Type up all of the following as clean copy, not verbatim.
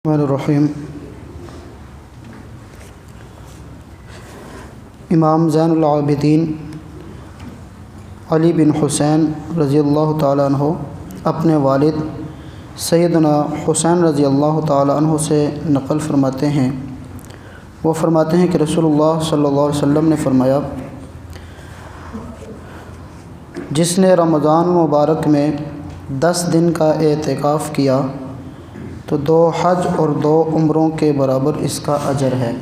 الرحمن الرحیم۔ امام زین العابدین علی بن حسین رضی اللہ تعالیٰ عنہ اپنے والد سیدنا حسین رضی اللہ تعالیٰ عنہ سے نقل فرماتے ہیں، وہ فرماتے ہیں کہ رسول اللہ صلی اللہ علیہ وسلم نے فرمایا، جس نے رمضان مبارک میں 10 دن کا اعتکاف کیا تو 2 حج اور 2 عمروں کے برابر اس کا اجر ہے۔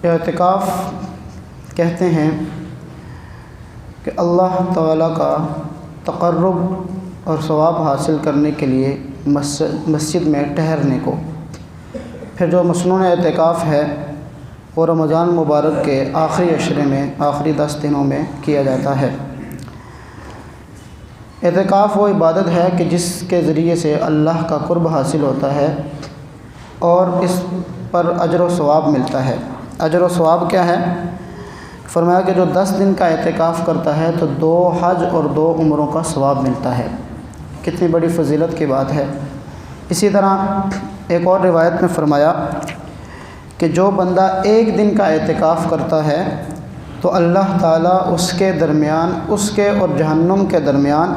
اعتکاف کہتے ہیں کہ اللہ تعالیٰ کا تقرب اور ثواب حاصل کرنے کے لیے مسجد میں ٹھہرنے کو۔ پھر جو مصنون اعتکاف ہے وہ رمضان مبارک کے آخری عشرے میں، آخری 10 دنوں میں کیا جاتا ہے۔ اعتکاف وہ عبادت ہے کہ جس کے ذریعے سے اللہ کا قرب حاصل ہوتا ہے اور اس پر اجر و ثواب ملتا ہے۔ اجر و ثواب کیا ہے؟ فرمایا کہ جو 10 دن کا اعتکاف کرتا ہے تو 2 حج اور 2 عمروں کا ثواب ملتا ہے۔ کتنی بڑی فضیلت کی بات ہے۔ اسی طرح ایک اور روایت میں فرمایا کہ جو بندہ 1 دن کا اعتکاف کرتا ہے تو اللہ تعالیٰ اس کے اور جہنم کے درمیان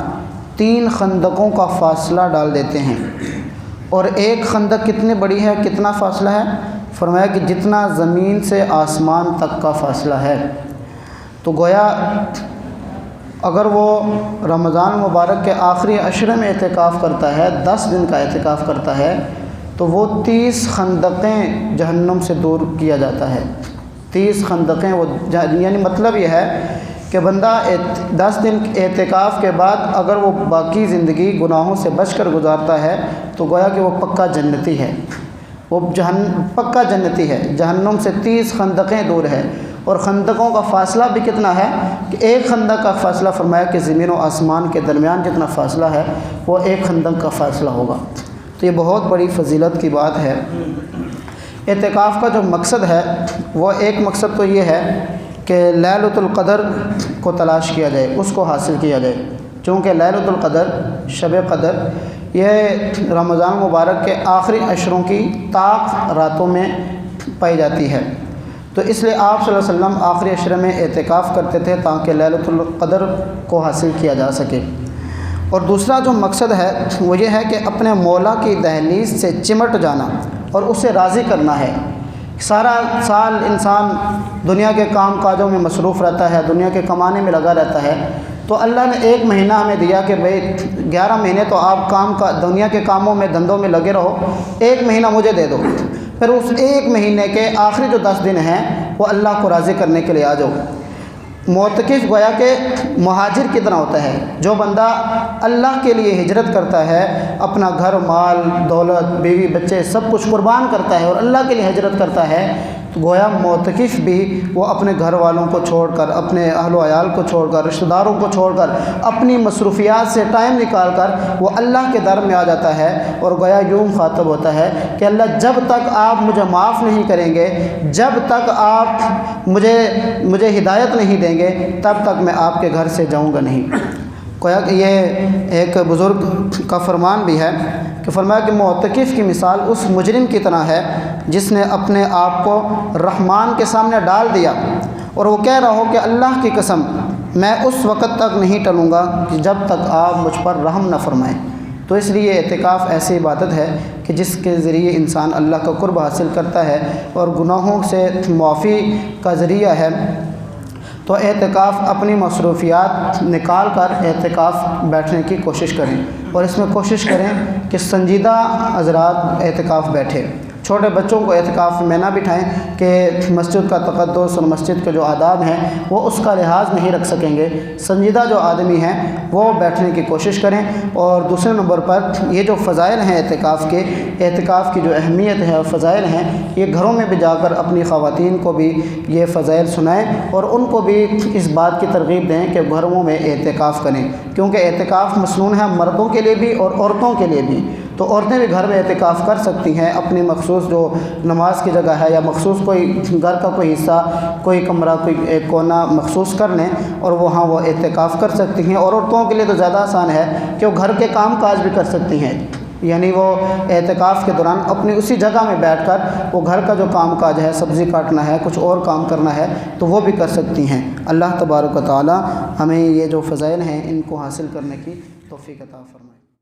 3 خندقوں کا فاصلہ ڈال دیتے ہیں۔ اور ایک خندق کتنی بڑی ہے، کتنا فاصلہ ہے؟ فرمایا کہ جتنا زمین سے آسمان تک کا فاصلہ ہے۔ تو گویا اگر وہ رمضان مبارک کے آخری عشرے میں اعتکاف کرتا ہے، 10 دن کا اعتکاف کرتا ہے، تو وہ 30 خندقیں جہنم سے دور کیا جاتا ہے۔ 30 خندقیں وہ، یعنی مطلب یہ ہے کہ بندہ 10 دن اعتکاف کے بعد اگر وہ باقی زندگی گناہوں سے بچ کر گزارتا ہے تو گویا کہ وہ پکا جنتی ہے، وہ پکا جنتی ہے، جہنم سے 30 خندقیں دور ہے۔ اور خندقوں کا فاصلہ بھی کتنا ہے کہ ایک خندق کا فاصلہ فرمایا کہ زمین و آسمان کے درمیان جتنا فاصلہ ہے وہ ایک خندق کا فاصلہ ہوگا۔ تو یہ بہت بڑی فضیلت کی بات ہے۔ اعتکاف کا جو مقصد ہے وہ ایک مقصد تو یہ ہے کہ لیلۃ القدر کو تلاش کیا جائے، اس کو حاصل کیا جائے، چونکہ لیلۃ القدر، شب قدر، یہ رمضان مبارک کے آخری عشروں کی طاق راتوں میں پائی جاتی ہے۔ تو اس لیے آپ صلی اللہ علیہ وسلم آخری عشرے میں اعتکاف کرتے تھے تاکہ لیلۃ القدر کو حاصل کیا جا سکے۔ اور دوسرا جو مقصد ہے وہ یہ ہے کہ اپنے مولا کی دہلیز سے چمٹ جانا اور اسے راضی کرنا ہے۔ سارا سال انسان دنیا کے کام کاجوں میں مصروف رہتا ہے، دنیا کے کمانے میں لگا رہتا ہے، تو اللہ نے 1 مہینہ ہمیں دیا کہ بھئی 11 مہینے تو آپ دنیا کے کاموں میں دھندوں میں لگے رہو، 1 مہینہ مجھے دے دو۔ پھر اس 1 مہینے کے آخری جو 10 دن ہیں وہ اللہ کو راضی کرنے کے لیے آ جاؤ۔ معتکف گویا کہ مہاجر کی طرح ہوتا ہے، جو بندہ اللہ کے لیے ہجرت کرتا ہے، اپنا گھر، مال، دولت، بیوی، بچے سب کچھ قربان کرتا ہے اور اللہ کے لیے ہجرت کرتا ہے، تو گویا معتکف بھی وہ اپنے گھر والوں کو چھوڑ کر، اپنے اہل و عیال کو چھوڑ کر، رشتہ داروں کو چھوڑ کر، اپنی مصروفیات سے ٹائم نکال کر وہ اللہ کے در میں آ جاتا ہے اور گویا یوں مخاطب ہوتا ہے کہ اللہ جب تک آپ مجھے معاف نہیں کریں گے، جب تک آپ مجھے ہدایت نہیں دیں گے، تب تک میں آپ کے گھر سے جاؤں گا نہیں۔ گویا کہ یہ ایک بزرگ کا فرمان بھی ہے کہ فرمایا کہ معتکف کی مثال اس مجرم کی طرح ہے جس نے اپنے آپ کو رحمان کے سامنے ڈال دیا اور وہ کہہ رہا ہو کہ اللہ کی قسم میں اس وقت تک نہیں ٹلوں گا کہ جب تک آپ مجھ پر رحم نہ فرمائیں۔ تو اس لیے اعتکاف ایسی عبادت ہے کہ جس کے ذریعے انسان اللہ کا قرب حاصل کرتا ہے اور گناہوں سے معافی کا ذریعہ ہے۔ تو اعتکاف اپنی مصروفیات نکال کر اعتکاف بیٹھنے کی کوشش کریں، اور اس میں کوشش کریں کہ سنجیدہ حضرات اعتکاف بیٹھے۔ چھوٹے بچوں کو اعتکاف میں نہ بٹھائیں کہ مسجد کا تقدس اور مسجد کے جو آداب ہیں وہ اس کا لحاظ نہیں رکھ سکیں گے۔ سنجیدہ جو آدمی ہیں وہ بیٹھنے کی کوشش کریں۔ اور دوسرے نمبر پر یہ جو فضائل ہیں اعتکاف کی جو اہمیت ہے اور فضائل ہیں، یہ گھروں میں بھی جا کر اپنی خواتین کو بھی یہ فضائل سنائیں اور ان کو بھی اس بات کی ترغیب دیں کہ گھروں میں اعتکاف کریں، کیونکہ اعتکاف مسنون ہے مردوں کے لیے بھی اور عورتوں کے لیے بھی۔ تو عورتیں بھی گھر میں اعتکاف کر سکتی ہیں، اپنی مخصوص جو نماز کی جگہ ہے یا مخصوص کوئی گھر کا کوئی حصہ، کوئی کمرہ، کوئی ایک کونا مخصوص کر لیں اور وہاں وہ اعتکاف کر سکتی ہیں۔ اور عورتوں کے لیے تو زیادہ آسان ہے کہ وہ گھر کے کام کاج بھی کر سکتی ہیں۔ یعنی وہ اعتکاف کے دوران اپنی اسی جگہ میں بیٹھ کر وہ گھر کا جو کام کاج ہے، سبزی کاٹنا ہے، کچھ اور کام کرنا ہے، تو وہ بھی کر سکتی ہیں۔ اللہ تبارک و تعالی ہمیں یہ جو فضائل ہیں ان کو حاصل کرنے کی توفیق عطا فرمائے۔